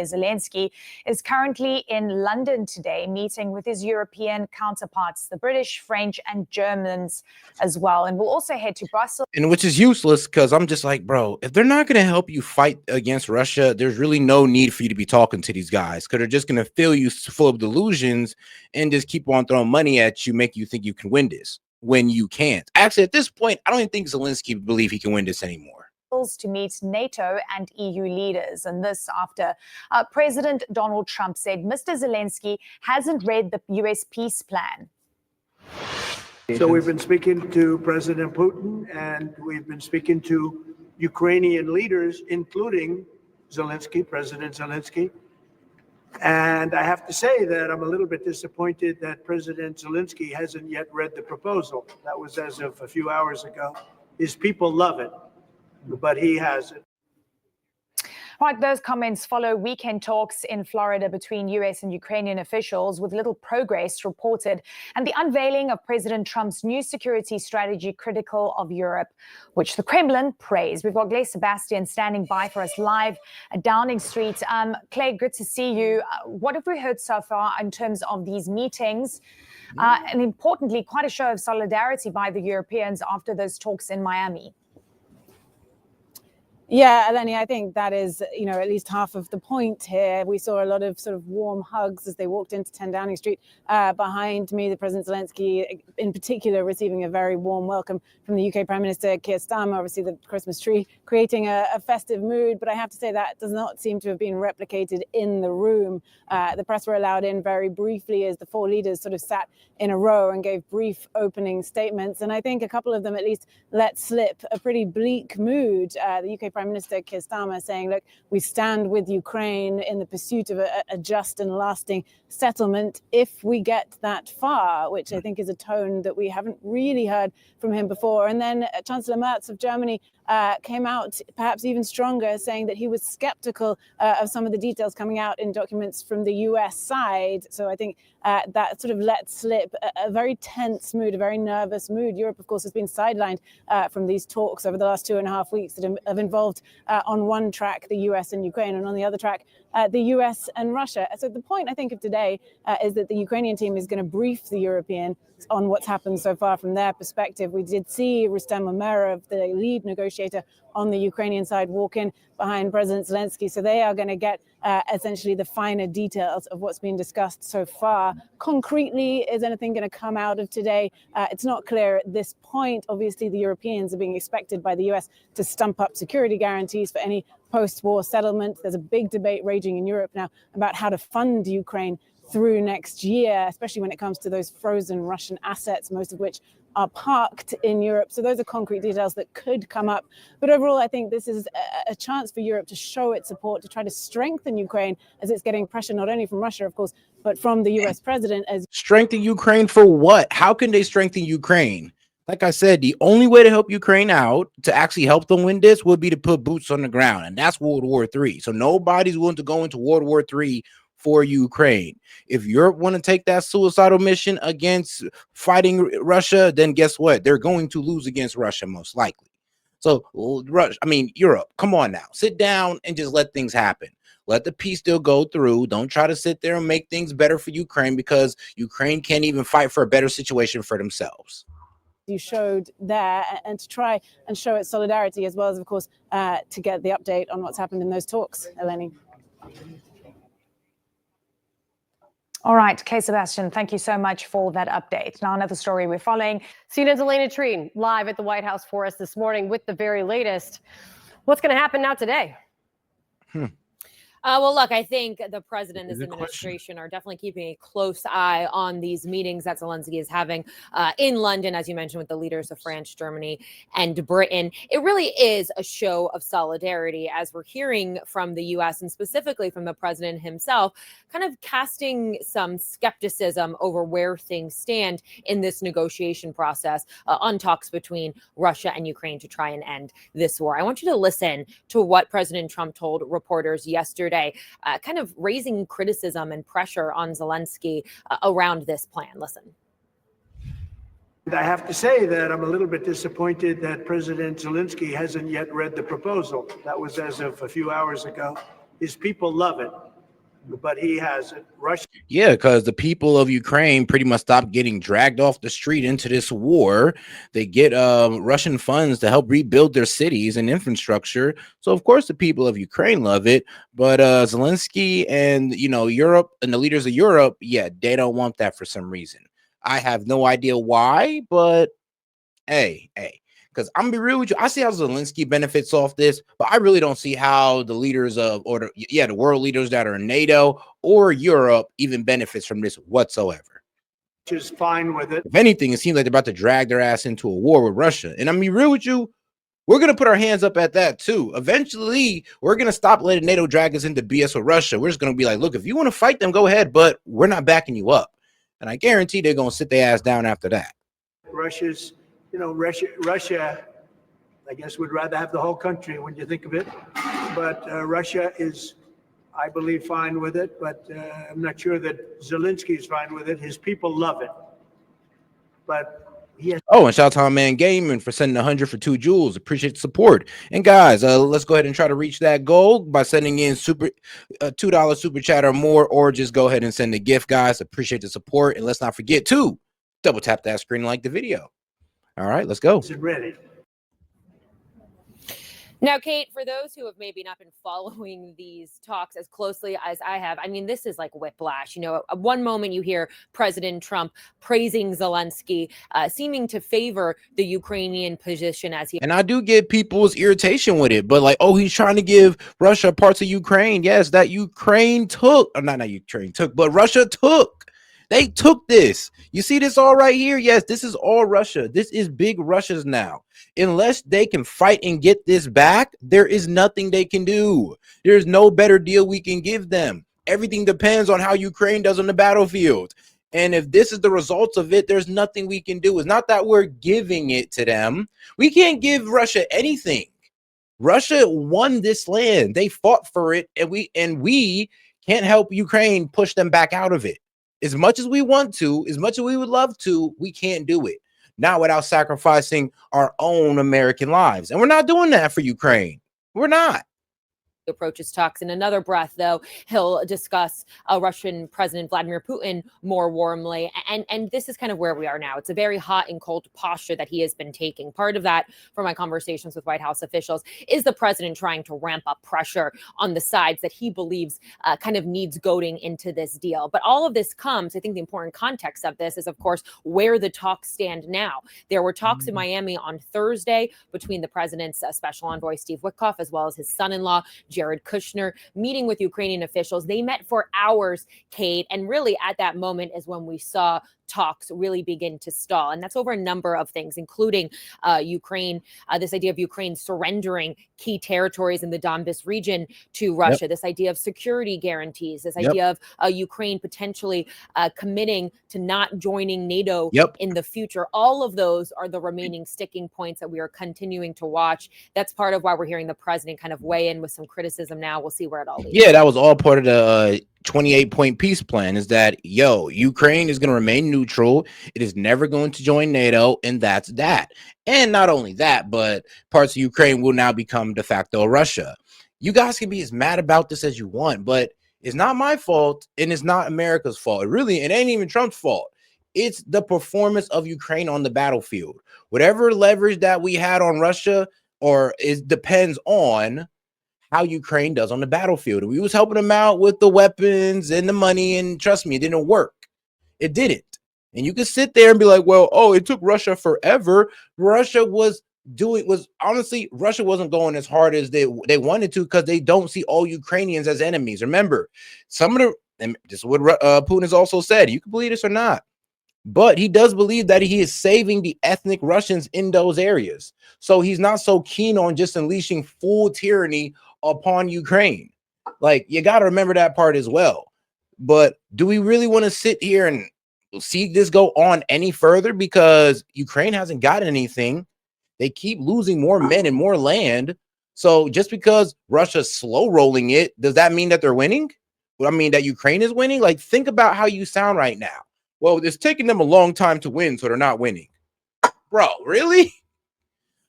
Zelenskyy is currently in London today, meeting with his European counterparts, the British, French, and Germans as well. And we'll also head to Brussels. And which is useless because I'm just like, bro, if they're not going to help you fight against Russia, there's really no need for you to be talking to these guys because they're just going to fill you full of delusions and just keep on throwing money at you, make you think you can win this when you can't. Actually, at this point, I don't even think Zelenskyy believe he can win this anymore. To meet NATO and EU leaders. And this after President Donald Trump said Mr. Zelenskyy hasn't read the U.S. peace plan. So we've been speaking to President Putin, and we've been speaking to Ukrainian leaders, including President Zelenskyy. And I have to say that I'm a little bit disappointed that President Zelenskyy hasn't yet read the proposal. That was as of a few hours ago. His people love it, but he hasn't. Right, those comments follow weekend talks in Florida between U.S. and Ukrainian officials with little progress reported, and the unveiling of President Trump's new security strategy critical of Europe, which the Kremlin praised. We've got Clay Sebastian standing by for us live at Downing Street. Clay, good to see you. What have we heard so far in terms of these meetings? And importantly, quite a show of solidarity by the Europeans after those talks in Miami. Yeah, Eleni, I think that is, at least half of the point here. We saw a lot of sort of warm hugs as they walked into 10 Downing Street. Behind me, the President Zelenskyy, in particular, receiving a very warm welcome from the UK Prime Minister Keir Starmer, obviously the Christmas tree, creating a festive mood. But I have to say that does not seem to have been replicated in the room. The press were allowed in very briefly as the four leaders sort of sat in a row and gave brief opening statements. And I think a couple of them at least let slip a pretty bleak mood. The UK Prime Minister Keir Starmer saying, look, we stand with Ukraine in the pursuit of a just and lasting settlement if we get that far, which I think is a tone that we haven't really heard from him before. And then Chancellor Merz of Germany came out perhaps even stronger, saying that he was skeptical of some of the details coming out in documents from the US side. So I think that sort of let slip a very tense mood, a very nervous mood. Europe, of course, has been sidelined from these talks over the last 2.5 weeks that have involved on one track the US and Ukraine, and on the other track the US and Russia. So the point, I think, of today is that the Ukrainian team is going to brief the Europeans on what's happened so far from their perspective. We did see Rustem Umerov, the lead negotiator on the Ukrainian side, walk in behind President Zelenskyy. So they are going to get essentially the finer details of what's been discussed so far. Concretely, is anything going to come out of today? It's not clear at this point. Obviously, the Europeans are being expected by the US to stump up security guarantees for any post-war settlement. There's a big debate raging in Europe now about how to fund Ukraine through next year, especially when it comes to those frozen Russian assets, most of which are parked in Europe. So those are concrete details that could come up. But overall, I think this is a chance for Europe to show its support, to try to strengthen Ukraine as it's getting pressure not only from Russia, of course, but from the US president. As strengthen Ukraine for what? How can they strengthen Ukraine? Like I said, the only way to help Ukraine out, to actually help them win this, would be to put boots on the ground. And that's World War III. So nobody's willing to go into World War III for Ukraine. If Europe want to take that suicidal mission against fighting Russia, then guess what? They're going to lose against Russia, most likely. So, Europe, come on now. Sit down and just let things happen. Let the peace deal go through. Don't try to sit there and make things better for Ukraine, because Ukraine can't even fight for a better situation for themselves. You showed there, and to try and show its solidarity, as well as, of course, to get the update on what's happened in those talks, Eleni. All right, Clay Sebastian, thank you so much for that update. Now, another story we're following. CNN's Elena Treen live at the White House for us this morning with the very latest. What's going to happen now today? Well, look, I think the president and his administration are definitely keeping a close eye on these meetings that Zelenskyy is having in London, as you mentioned, with the leaders of France, Germany, and Britain. It really is a show of solidarity, as we're hearing from the U.S. and specifically from the president himself, kind of casting some skepticism over where things stand in this negotiation process on talks between Russia and Ukraine to try and end this war. I want you to listen to what President Trump told reporters yesterday, kind of raising criticism and pressure on Zelenskyy around this plan. Listen. I have to say that I'm a little bit disappointed that President Zelenskyy hasn't yet read the proposal. That was as of a few hours ago. His people love it, but he hasn't. Russia. Yeah, because the people of Ukraine pretty much stopped getting dragged off the street into this war. They get Russian funds to help rebuild their cities and infrastructure. So of course the people of Ukraine love it. But Zelensky and Europe and the leaders of Europe, yeah, they don't want that for some reason. I have no idea why, but hey. Because I'm gonna be real with you, I see how Zelensky benefits off this, but I really don't see how the leaders of the world leaders that are in NATO or Europe even benefits from this whatsoever. Is fine with it. If anything, it seems like they're about to drag their ass into a war with Russia. And I'm gonna be real with you, we're gonna put our hands up at that too. Eventually, we're gonna stop letting NATO drag us into BS with Russia. We're just gonna be like, look, if you want to fight them, go ahead, but we're not backing you up. And I guarantee they're gonna sit their ass down after that. Russia, I guess, would rather have the whole country when you think of it. But Russia is, I believe, fine with it. But I'm not sure that Zelensky is fine with it. His people love it. But he has. Oh, and shout out to our man Gaming for sending 100 for 2 jewels. Appreciate the support. And guys, let's go ahead and try to reach that goal by sending in $2 super chat or more, or just go ahead and send a gift, guys. Appreciate the support. And let's not forget to double tap that screen and like the video. All right, let's go. Is it ready? Now, Kate, for those who have maybe not been following these talks as closely as I have, I mean, this is like whiplash. One moment you hear President Trump praising Zelensky, seeming to favor the Ukrainian position as he. And I do get people's irritation with it, but like, oh, he's trying to give Russia parts of Ukraine. Yes, that Ukraine took, or not Ukraine took, but Russia took. They took this. You see this all right here? Yes, this is all Russia. This is big Russia's now. Unless they can fight and get this back, there is nothing they can do. There's no better deal we can give them. Everything depends on how Ukraine does on the battlefield. And if this is the results of it, there's nothing we can do. It's not that we're giving it to them. We can't give Russia anything. Russia won this land. They fought for it, and we can't help Ukraine push them back out of it. As much as we want to, as much as we would love to, we can't do it. Not without sacrificing our own American lives. And we're not doing that for Ukraine. We're not. Approaches talks. In another breath, though, he'll discuss Russian President Vladimir Putin more warmly. And this is kind of where we are now. It's a very hot and cold posture that he has been taking. Part of that, from my conversations with White House officials, is the president trying to ramp up pressure on the sides that he believes kind of needs goading into this deal. But all of this comes, I think the important context of this is, of course, where the talks stand now. There were talks in Miami on Thursday between the president's special envoy, Steve Witkoff, as well as his son-in-law, Jared Kushner, meeting with Ukrainian officials. They met for hours, Kate, and really at that moment is when we saw talks really begin to stall. And that's over a number of things, including Ukraine, this idea of Ukraine surrendering key territories in the Donbas region to Russia, this idea of security guarantees, this idea of Ukraine potentially committing to not joining NATO in the future. All of those are the remaining sticking points that we are continuing to watch. That's part of why we're hearing the president kind of weigh in with some criticism now. We'll see where it all leads. Yeah, that was all part of the 28-point peace plan, is that, Ukraine is going to remain neutral. It is never going to join NATO, and that's that. And not only that, but parts of Ukraine will now become de facto Russia. You guys can be as mad about this as you want, but it's not my fault, and it's not America's fault. It ain't even Trump's fault. It's the performance of Ukraine on the battlefield. Whatever leverage that we had on Russia, it depends on how Ukraine does on the battlefield. We was helping them out with the weapons and the money, and trust me, it didn't work. It didn't. And you can sit there and be like, well, it took Russia forever. Russia wasn't going as hard as they wanted to, because they don't see all Ukrainians as enemies. Remember, and this is what Putin has also said. You can believe this or not, but he does believe that he is saving the ethnic Russians in those areas. So he's not so keen on just unleashing full tyranny upon Ukraine. Like, you got to remember that part as well. But do we really want to sit here and see this go on any further? Because Ukraine hasn't got anything. They keep losing more men and more land. So just because Russia's slow rolling it, does that mean that they're winning? Well, I mean that Ukraine is winning? Like, think about how you sound right now. Well, it's taking them a long time to win, so they're not winning. Bro, really?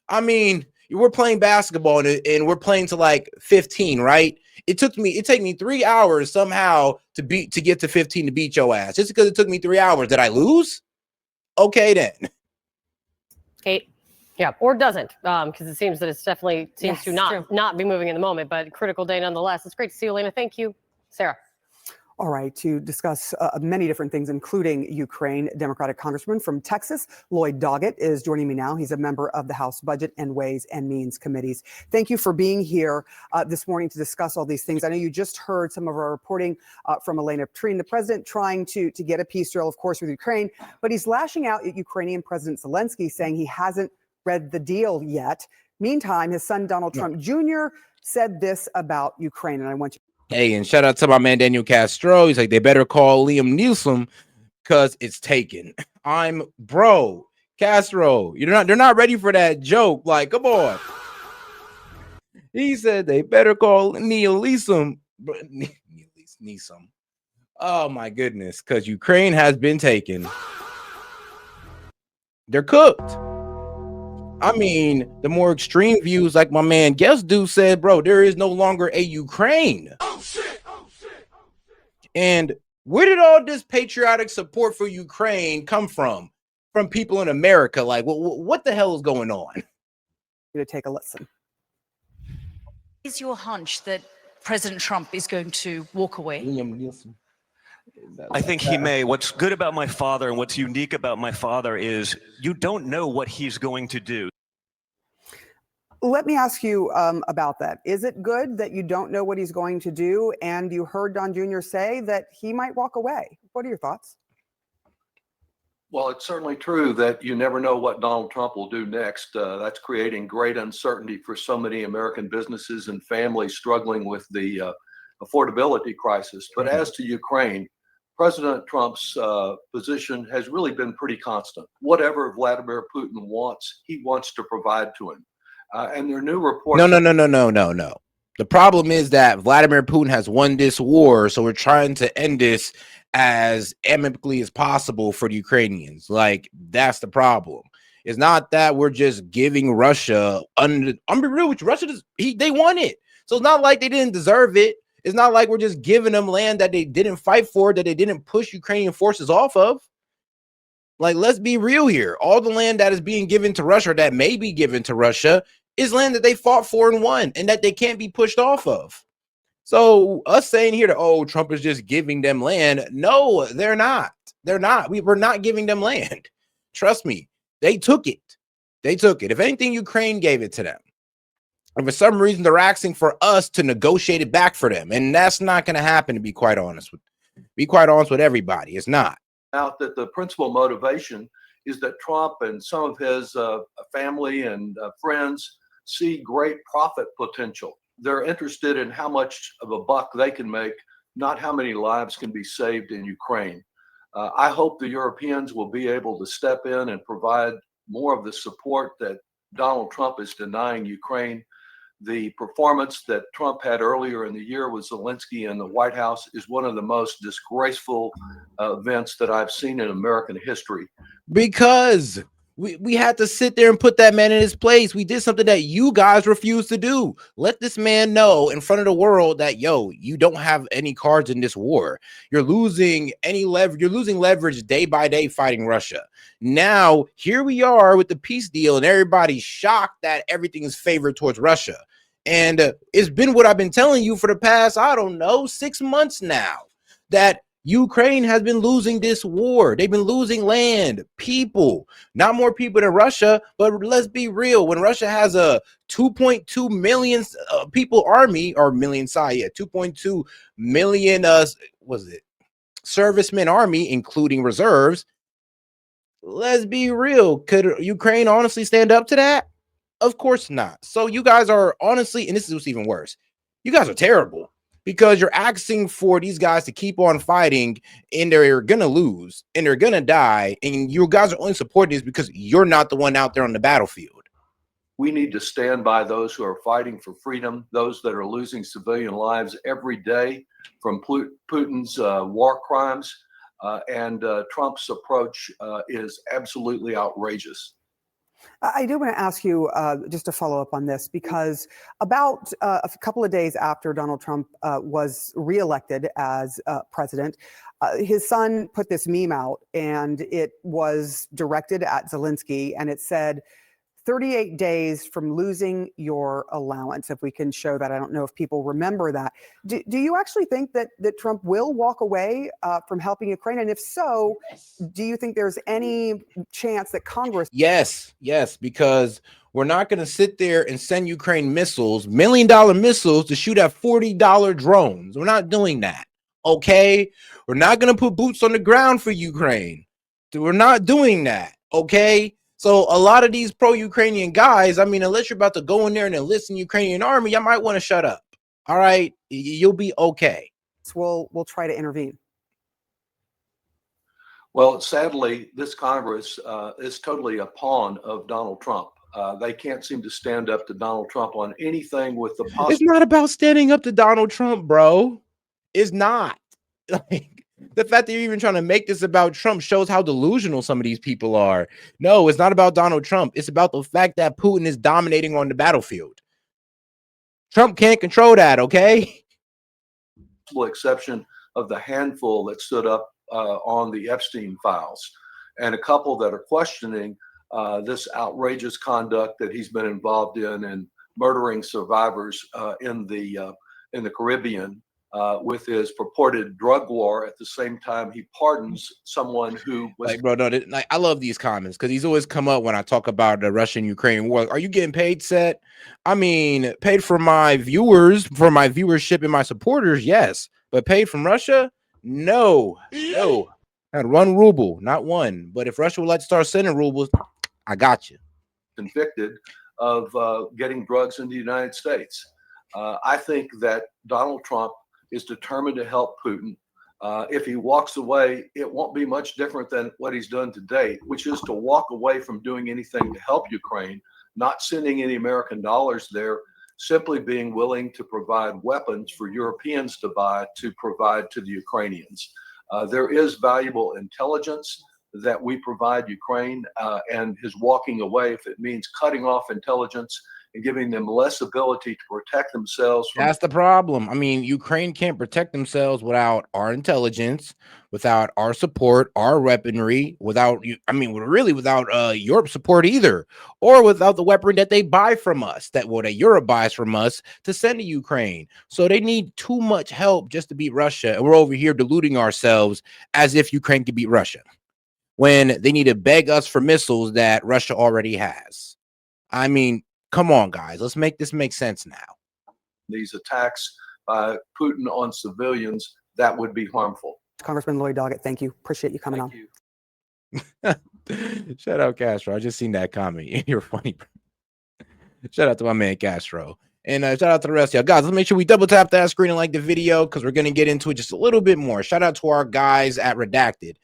I mean, we're playing basketball and we're playing to like 15, right? It take me 3 hours somehow to get to 15 to beat your ass. Just because it took me 3 hours, did I lose? Okay then. Kate. Yeah, or doesn't, because it seems that it's definitely seems to true. not be moving in the moment, but critical day nonetheless. It's great to see you, Elena. Thank you, Sarah. All right, to discuss many different things, including Ukraine, Democratic Congressman from Texas, Lloyd Doggett, is joining me now. He's a member of the House Budget and Ways and Means Committees. Thank you for being here this morning to discuss all these things. I know you just heard some of our reporting from Elena Petrine, the president trying to get a peace deal, of course, with Ukraine, but he's lashing out at Ukrainian President Zelenskyy, saying he hasn't read the deal yet. Meantime, his son, Donald Trump Jr., said this about Ukraine, and I want you. Hey, and shout out to my man Daniel Castro. He's like, they better call Liam Neeson because it's taken. Bro, Castro, they're not ready for that joke. Like, come on. He said they better call Neeson. Oh my goodness, because Ukraine has been taken. They're cooked. I mean, the more extreme views, like my man Guess Dude said, bro, there is no longer a Ukraine. Oh shit. And where did all this patriotic support for Ukraine come from? From people in America? Like, what the hell is going on? To take a listen. Is your hunch that President Trump is going to walk away? I think he may. What's good about my father and what's unique about my father is you don't know what he's going to do. Let me ask you about that. Is it good that you don't know what he's going to do? And you heard Don Jr. say that he might walk away. What are your thoughts? Well, it's certainly true that you never know what Donald Trump will do next. That's creating great uncertainty for so many American businesses and families struggling with the affordability crisis. But as to Ukraine, President Trump's position has really been pretty constant. Whatever Vladimir Putin wants, he wants to provide to him. And there are new reports. No. The problem is that Vladimir Putin has won this war, so we're trying to end this as amicably as possible for the Ukrainians. Like, that's the problem. It's not that we're just giving Russia I'm be real with you, Russia they won it. So it's not like they didn't deserve it. It's not like we're just giving them land that they didn't fight for, that they didn't push Ukrainian forces off of. Like, let's be real here. All the land that is being given to Russia, or that may be given to Russia, is land that they fought for and won, and that they can't be pushed off of. So us saying here that, oh, Trump is just giving them land. No, they're not. They're not. We're not giving them land. Trust me. They took it. If anything, Ukraine gave it to them. And for some reason, they're asking for us to negotiate it back for them. And that's not going to happen, to be quite honest with everybody. It's not. Out that the principal motivation is that Trump and some of his family and friends see great profit potential. They're interested in how much of a buck they can make, not how many lives can be saved in Ukraine. I hope the Europeans will be able to step in and provide more of the support that Donald Trump is denying Ukraine. The performance that Trump had earlier in the year with Zelenskyy in the White House is one of the most disgraceful events that I've seen in American history. Because we had to sit there and put that man in his place. We did something that you guys refused to do. Let this man know in front of the world that, yo, you don't have any cards in this war. You're losing any leverage. You're losing leverage day by day fighting Russia. Now, here we are with the peace deal, and everybody's shocked that everything is favored towards Russia. And it's been what I've been telling you for the past, 6 months now, that Ukraine has been losing this war. They've been losing land, people, not more people than Russia. But let's be real. When Russia has a 2.2 million people army, or 2.2 million, servicemen army, including reserves. Let's be real. Could Ukraine honestly stand up to that? Of course not. So you guys are honestly, and this is what's even worse, you guys are terrible. Because you're asking for these guys to keep on fighting, and they're going to lose, and they're going to die, and you guys are only supporting this because you're not the one out there on the battlefield. We need to stand by those who are fighting for freedom, those that are losing civilian lives every day from Putin's war crimes, and Trump's approach is absolutely outrageous. I do want to ask you just to follow up on this, because about a couple of days after Donald Trump was reelected as president, his son put this meme out, and it was directed at Zelenskyy, and it said, 38 days from losing your allowance. If we can show that, I don't know if people remember that. Do you actually think that Trump will walk away from helping Ukraine? And if so, do you think there's any chance that Congress? Yes, because we're not going to sit there and send Ukraine missiles, $1 million missiles, to shoot at $40 drones. We're not doing that. Okay, we're not going to put boots on the ground for Ukraine. We're not doing that. Okay. So a lot of these pro-Ukrainian guys, I mean, unless you're about to go in there and enlist in the Ukrainian army, you might want to shut up. All right, you'll be okay. We'll try to intervene. Well, sadly, this Congress is totally a pawn of Donald Trump. They can't seem to stand up to Donald Trump on anything with the possible. It's not about standing up to Donald Trump, bro. It's not. Like, the fact that you're even trying to make this about Trump shows how delusional some of these people are. No, it's not about Donald Trump. It's about the fact that Putin is dominating on the battlefield. Trump can't control that, okay? Exception of the handful that stood up on the Epstein files, and a couple that are questioning this outrageous conduct that he's been involved in and murdering survivors in the Caribbean. With his purported drug war, at the same time he pardons someone who was like, bro, no, like, I love these comments because these always come up when I talk about the Russian-Ukraine war. Are you getting paid, Set? I mean, paid for my viewers, for my viewership and my supporters, yes, but paid from Russia, no. Not 1 ruble, not one. But if Russia would like to start sending rubles, I got you. Convicted of getting drugs into the United States. I think that Donald Trump is determined to help Putin. If he walks away, it won't be much different than what he's done to date, which is to walk away from doing anything to help Ukraine, not sending any American dollars there, simply being willing to provide weapons for Europeans to buy to provide to the Ukrainians. There is valuable intelligence that we provide Ukraine, and his walking away, if it means cutting off intelligence and giving them less ability to protect themselves. That's the problem. I mean, Ukraine can't protect themselves without our intelligence, without our support, our weaponry, without Europe's support either, or without the weaponry that they buy from us, that Europe buys from us to send to Ukraine. So they need too much help just to beat Russia. And we're over here deluding ourselves as if Ukraine could beat Russia, when they need to beg us for missiles that Russia already has. I mean, come on, guys. Let's make this make sense now. These attacks by Putin on civilians, that would be harmful. Congressman Lloyd Doggett, thank you. Appreciate you coming on. Shout out Castro. I just seen that comment. You're funny. Shout out to my man Castro. And shout out to the rest of y'all. Guys, let's make sure we double tap that screen and like the video, because we're going to get into it just a little bit more. Shout out to our guys at Redacted.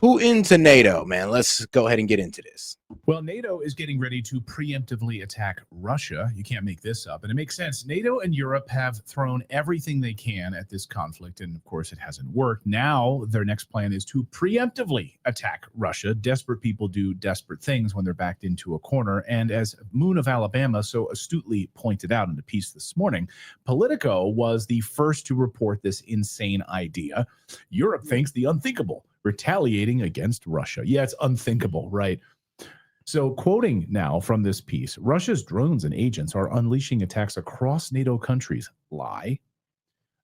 Putin to NATO, man. Let's go ahead and get into this. Well, NATO is getting ready to preemptively attack Russia. You can't make this up. And it makes sense. NATO and Europe have thrown everything they can at this conflict. And of course, it hasn't worked. Now, their next plan is to preemptively attack Russia. Desperate people do desperate things when they're backed into a corner. And as Moon of Alabama so astutely pointed out in the piece this morning, Politico was the first to report this insane idea. Europe thinks the unthinkable, retaliating against Russia. Yeah, it's unthinkable, right? So quoting now from this piece, Russia's drones and agents are unleashing attacks across NATO countries. Lie.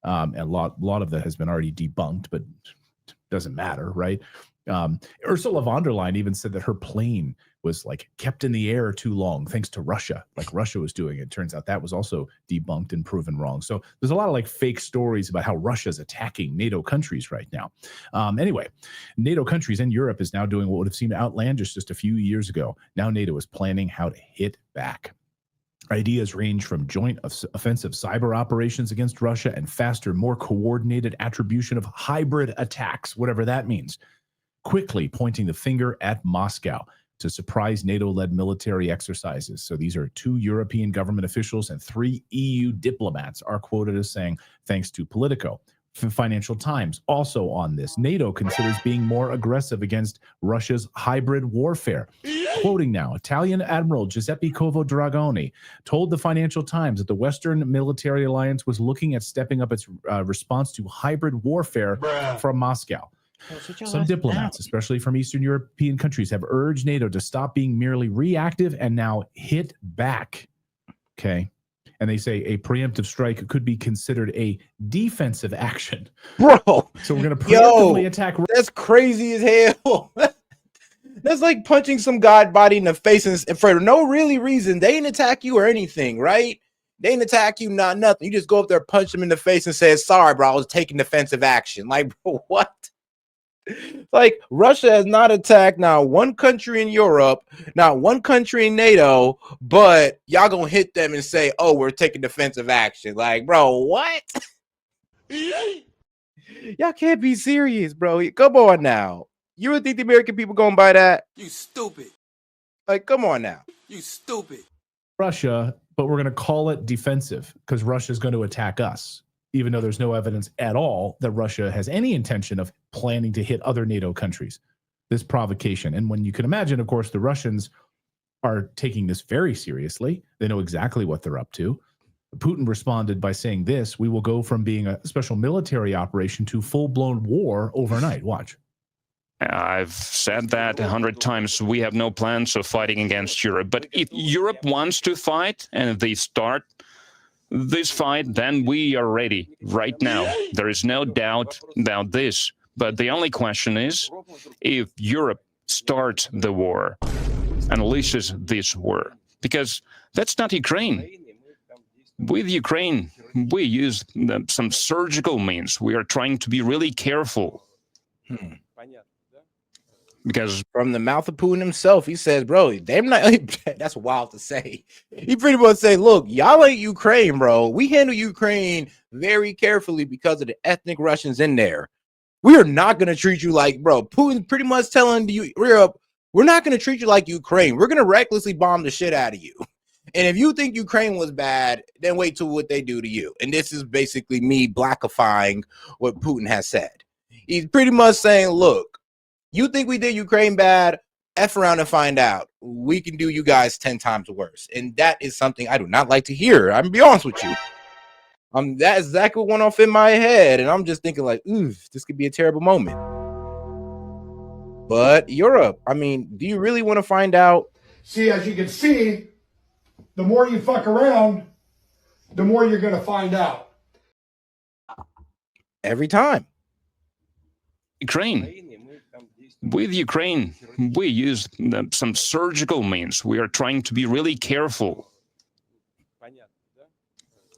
And a lot of that has been already debunked, but doesn't matter, right? Ursula von der Leyen even said that her plane was like kept in the air too long thanks to Russia, like Russia was doing it. Turns out that was also debunked and proven wrong. So there's a lot of like fake stories about how Russia's attacking NATO countries right now. Anyway, NATO countries and Europe is now doing what would have seemed outlandish just a few years ago. Now NATO is planning how to hit back. Ideas range from joint offensive cyber operations against Russia and faster, more coordinated attribution of hybrid attacks, whatever that means, quickly pointing the finger at Moscow to surprise NATO-led military exercises. So these are 2 European government officials and 3 EU diplomats are quoted as saying, thanks to Politico. Financial Times also on this. NATO considers being more aggressive against Russia's hybrid warfare. Quoting now, Italian Admiral Giuseppe Covo Dragoni told the Financial Times that the Western military alliance was looking at stepping up its response to hybrid warfare from Moscow. Some diplomats, especially from Eastern European countries, have urged NATO to stop being merely reactive and now hit back. Okay. And they say a preemptive strike could be considered a defensive action. Bro. So we're going to preemptively attack. That's crazy as hell. That's like punching some god body in the face and for no really reason. They didn't attack you or anything, right? They didn't attack you, not nothing. You just go up there, punch them in the face and say, sorry, bro, I was taking defensive action. Like, bro, what? Like, Russia has not attacked not one country in Europe, not one country in NATO, but y'all gonna hit them and say, oh, we're taking defensive action. Like, bro, what? Y'all can't be serious, bro. Come on now. You would think the American people gonna buy that? You stupid. Like, come on now. You stupid. Russia, but we're going to call it defensive because Russia is going to attack us, even though there's no evidence at all that Russia has any intention of planning to hit other NATO countries. This provocation. And when you can imagine, of course, the Russians are taking this very seriously. They know exactly what they're up to. Putin responded by saying this: we will go from being a special military operation to full-blown war overnight. Watch. I've said that 100 times. We have no plans of fighting against Europe. But if Europe wants to fight and if they start this fight, then we are ready right now. There is no doubt about this. But the only question is, if Europe starts the war, unleashes this war, because that's not Ukraine. With Ukraine, we use some surgical means. We are trying to be really careful. Because from the mouth of Putin himself, he says, bro, they're not, that's wild to say. He pretty much say, look, y'all ain't Ukraine, bro. We handle Ukraine very carefully because of the ethnic Russians in there. We are not going to treat you like, bro, Putin's pretty much telling you, we're not going to treat you like Ukraine. We're going to recklessly bomb the shit out of you. And if you think Ukraine was bad, then wait till what they do to you. And this is basically me blackifying what Putin has said. He's pretty much saying, look, you think we did Ukraine bad? F around and find out. We can do you guys 10 times worse. And that is something I do not like to hear. I'm gonna be honest with you. That exactly what went off in my head. And I'm just thinking like, ooh, this could be a terrible moment. But Europe, I mean, do you really want to find out? See, as you can see, the more you fuck around, the more you're going to find out. Every time. Ukraine. With Ukraine, we use some surgical means. We are trying to be really careful.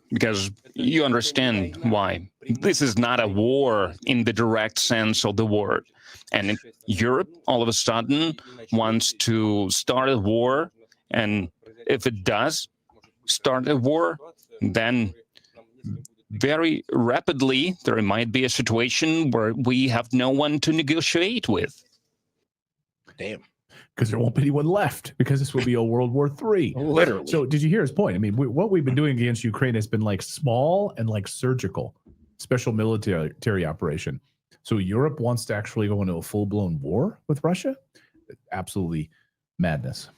Because you understand why. This is not a war in the direct sense of the word. And Europe, all of a sudden, wants to start a war. And if it does start a war, then very rapidly there might be a situation where we have no one to negotiate with. Damn. Because there won't be anyone left, because this will be a World War III. Literally. So did you hear his point? I mean, what we've been doing against Ukraine has been like small and like surgical, special military operation. So Europe wants to actually go into a full-blown war with Russia? Absolutely madness.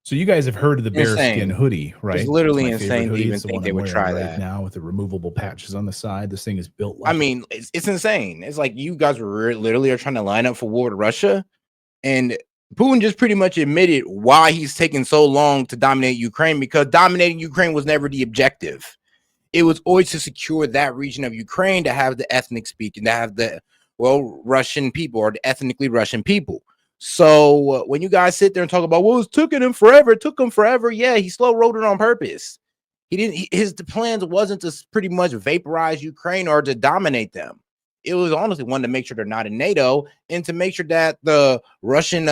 So you guys have heard of the bearskin hoodie, right? It's literally insane to even think they would try right that. Now with the removable patches on the side. This thing is built like I mean, it's insane. It's like you guys were literally are trying to line up for war with Russia. And Putin just pretty much admitted why he's taking so long to dominate Ukraine, because dominating Ukraine was never the objective. It was always to secure that region of Ukraine, to have the ethnic speaking, to have the, well, Russian people or the ethnically Russian people. So when you guys sit there and talk about, well, it took him forever. Yeah, he slow rolled it on purpose. His plans wasn't to pretty much vaporize Ukraine or to dominate them. It was honestly one to make sure they're not in NATO and to make sure that the Russian